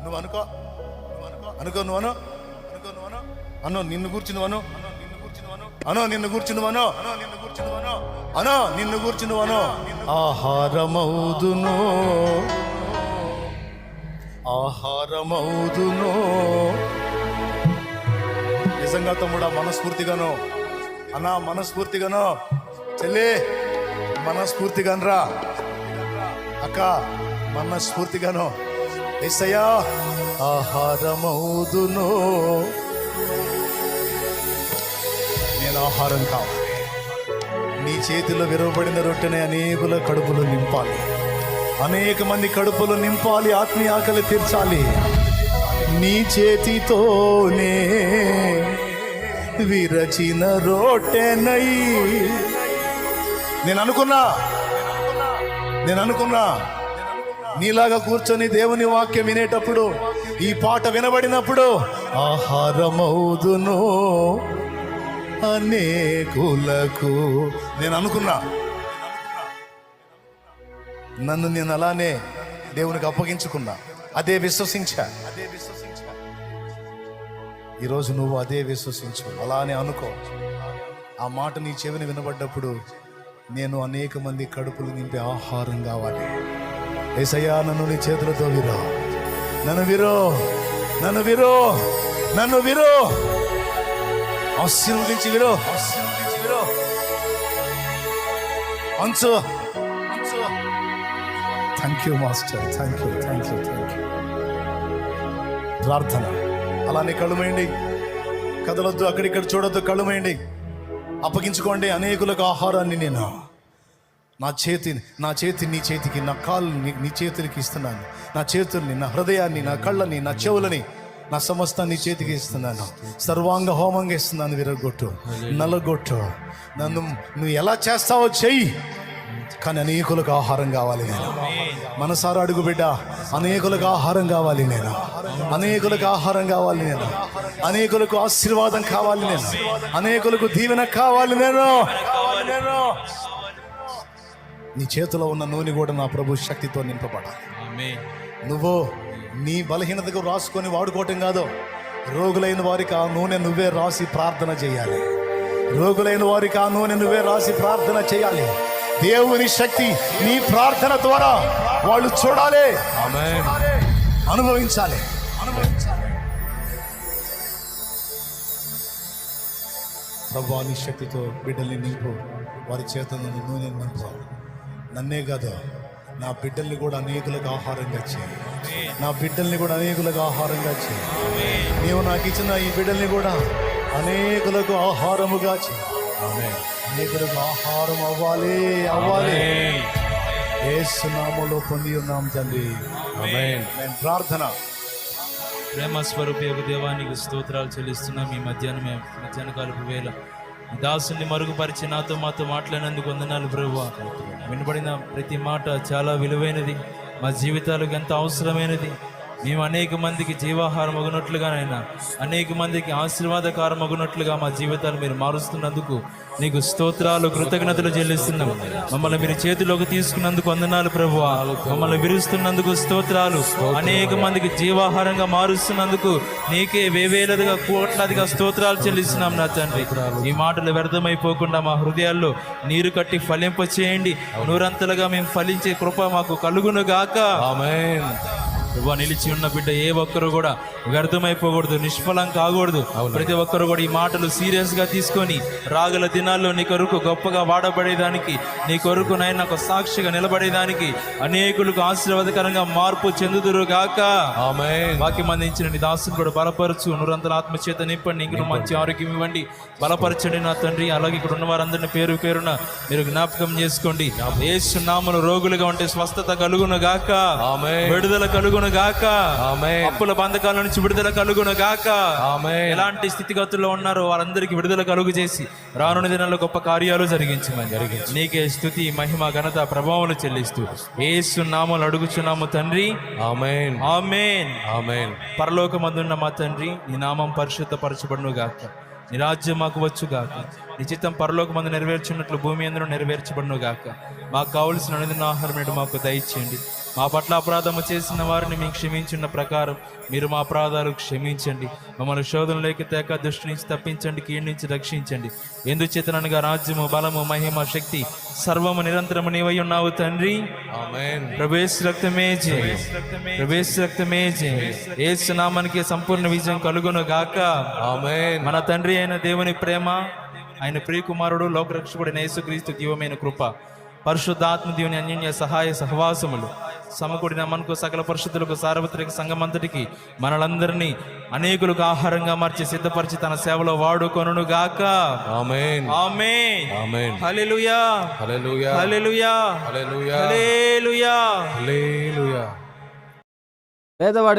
నువ్వు అనుకో అనుకో నువ్వు అను అను నిన్ను కూర్చుని అను నిన్ను కూర్చుని అను నిన్ను కూర్చుని అను ఆహారమౌదును నిజంగా తమ్ముడా, మనస్ఫూర్తిగాను అన్నా, మనస్ఫూర్తిగాను చెల్లి, మనస్ఫూర్తిగానరా అక్క, మనస్ఫూర్తిగాను యేసయ్యా ఆహారమౌదును. నేను ఆహారం కావాలి. నీ చేతిలో విరవబడిన రొట్టెని అనేకుల కడుపులు నింపాలి, అనేక మంది కడుపులు నింపాలి, ఆత్మీయ ఆకలి తీర్చాలి. నీ చేతితోనే విరచిన రొట్టెనై నేను అనుకున్నా నీలాగా కూర్చొని దేవుని వాక్యం వినేటప్పుడు, ఈ పాట వినబడినప్పుడు ఆహారమౌదును అనేకులకు నేను అనుకున్నా. నన్ను నేను అలానే దేవునికి అప్పగించుకున్నా, అదే విశ్వసించా. ఈరోజు నువ్వు అదే విశ్వసించు, అలానే అనుకో. ఆ మాట నీ చెవిని వినబడ్డప్పుడు, నేను అనేక మంది కడుపులు నింపే ఆహారం కావాలి. యేసయ్యా, నన్ను నీ చేతులతో విరో, నన్ను విరో, ఆశీర్వదించి విరో, అంచు. Thank you master, thank you. ప్రార్థన అలానే కళ్ళుమేయండి, కదలొద్దు, అక్కడిక్కడ చూడొద్దు, కళ్ళుమేయండి, అప్పగించుకోండి. అనేకులకు ఆహారాన్ని నేను నా చేతి నీ చేతికి, నా కాళ్ళు నీ చేతులకి ఇస్తున్నాను. నా చేతుల్ని, నా హృదయాన్ని, నా కళ్ళని, నా చెవులని, నా సమస్తాన్ని చేతికి ఇస్తున్నాను. సర్వాంగ హోమంగా ఇస్తున్నాను. విరగొట్టు, నలగొట్టు, నన్ను నువ్వు ఎలా చేస్తావో చెయ్యి, కానీ అనేకులకు ఆహారం కావాలి నేను. మనసారా అడుగు బిడ్డ, అనేకులకు ఆహారం కావాలి నేను, అనేకులకు ఆహారం కావాలి నేను, అనేకులకు ఆశీర్వాదం కావాలి నేను, అనేకులకు దీవెన కావాలి నేను. నీ చేతిలో ఉన్న నూనె కూడా నా ప్రభు శక్తితో నింపబడాలి. నువ్వు నీ బలహీనతకు రాసుకొని వాడుకోవటం కాదు. రోగులైన వారికి ఆ నూనె నువ్వే రాసి ప్రార్థన చేయాలి. రోగులైన వారికి ఆ నూనె నువ్వే రాసి ప్రార్థన చేయాలి. దేవుని శక్తి నీ ప్రార్థన ద్వారా వాళ్ళు చూడాలి, అనుభవించాలి. ప్రభువా, నీ శక్తితో బిడ్డల్ని నింపు, వారి చేతులను నూనె నింపు. నన్నే కాదు, నా బిడ్డల్ని కూడా అనేకులకు ఆహారంగా చేయి. నా బిడ్డల్ని కూడా అనేకులకు ఆహారంగా చేయి. నీవు నాకు ఇచ్చిన ఈ బిడ్డల్ని కూడా అనేకులకు ఆహారముగా చేయి. అనేకులకు ఆహారం అవ్వాలి. యేసు నామములో పొంది ఉన్నాం తండ్రి. ప్రార్థన. ప్రేమ స్వరూపేవ దేవానికి స్తోత్రాలు చెల్లిస్తున్నాం. ఈ మధ్యాహ్న కాలపు వేళ దాసుని మరుగుపరిచి నాతో మాతో మాట్లాడినందుకు వందనాలు ప్రభువా. వినబడిన ప్రతి మాట చాలా విలువైనది, మా జీవితాలకు ఎంత అవసరమైనది. మేము అనేక మందికి జీవాహారం అగునట్లుగానైనా, అనేక మందికి ఆశీర్వాదకారం అగునట్లుగా మా జీవితాలు మీరు మారుస్తున్నందుకు నీకు స్తోత్రాలు, కృతజ్ఞతలు చెల్లిస్తున్నాం. మమ్మల్ని మీరు చేతిలోకి తీసుకున్నందుకు వందనాలు ప్రభువా. మమ్మల్ని విరుస్తున్నందుకు స్తోత్రాలు. అనేక మందికి జీవాహారంగా మారుస్తున్నందుకు నీకే వేవేలదిగా, కోట్లాదిగా స్తోత్రాలు చెల్లిస్తున్నాం నా తండ్రి. ఈ మాటలు వ్యర్థమైపోకుండా మా హృదయాల్లో నీరు కట్టి ఫలింప చేయండి. నూరంతలుగా మేము ఫలించే కృప మాకు కలుగును గాక. ఆమేన్. ప్రభు, నిలిచి ఉన్న బిడ్డ ఏ ఒక్కరు కూడా వ్యర్థమైపోకూడదు, నిష్ఫలం కాకూడదు. ప్రతి ఒక్కరు కూడా ఈ మాటలు సీరియస్గా తీసుకొని రాగల దినాల్లో నీ కొరకు గొప్పగా వాడబడేదానికి, నీ కొరకు నాయన ఒక సాక్షిగా నిలబడేదానికి, అనేకులకు ఆశీర్వాదకరంగా మార్పు చెందుదురు గాక. ఆమేన్. వాక్యం అందించిన నీ దాసుని కూడా బలపరచు, నూరంతల ఆత్మచేత నింపండి. ఇంకా మంచి ఆరోగ్యం ఇవ్వండి, బలపరచండి నా తండ్రి. అలాగే ఇక్కడ ఉన్న వారందరినీ పేరు పేరున మీరు జ్ఞాపకం చేసుకోండి. యేసు నామములో రోగులుగా ఉంటే స్వస్థత కలుగును గాక. ఆమేన్. విడుదల కలుగును గాక. ఆమేన్. అప్పుల బంధకాల నుంచి విడుదల కలుగును గాక. ఆమేన్. ఎలాంటి స్థితిగతుల్లో ఉన్నారో వారందరికీ విడుదల కలుగు చేసి రానున్న దినాల్లో గొప్ప కార్యాలు జరిగించమని నీకే స్తుతి, మహిమ, ఘనత, ప్రభావాలు చెల్లిస్తూ యేసు నామములో అడుగుచున్నాము తండ్రి. ఆమేన్. ఆమేన్. ఆమేన్. పరలోకమందున్న మా తండ్రి, నీ నామం పరిశుద్ధపరచబడును గాక. నీ రాజ్యం మాకు వచ్చు గాక. నీ చిత్తం పరలోకమందు నెరవేర్చున్నట్లు భూమి అందరూ నెరవేర్చబడును గాక. మాకు కావలసిన అనుదిన ఆహారం మాకు దయచేయండి. మా పట్ల అపరాధము చేసిన వారిని మేము క్షమించున్న ప్రకారం మీరు మా అపరాధాలు క్షమించండి. మమ్మల్ని శోధనలోకి తేక దుష్టి నుంచి తప్పించండి, కీడు నుంచి రక్షించండి. ఎందుచేతనగా రాజ్యము, బలము, మహిమ, శక్తి సర్వము నిరంతరము నీవై ఉన్నావు తండ్రి. ఆమేన్. ప్రవేశ రక్తమే జయ, ప్రవేశ రక్తమే జయ. యేసు నామానికి సంపూర్ణ విజయం కలుగును గాక. ఆమేన్. మన తండ్రి అయిన దేవుని ప్రేమ, ఆయన ప్రియకుమారుడు లోకరక్షకుడైన యేసుక్రీస్తు దివ్యమైన కృప, పరిశుద్ధాత్మ దేవుని అన్యోన్య సహాయ సహవాసములు సమకూడిన మనకు సకల పరిశుద్ధులకు సార్వత్రిక సంఘమంతటికి మనలందరినీ అనేకులకు ఆహారంగా మార్చి సిద్ధపరిచి తన సేవలో వాడుకొనును గాక. ఆమేన్. ఆమేన్. ఆమేన్. హల్లెలూయా, హల్లెలూయా. హల్లెలూయా, హల్లెలూయా. హల్లెలూయా. హల్లెలూయా. పేదవాడి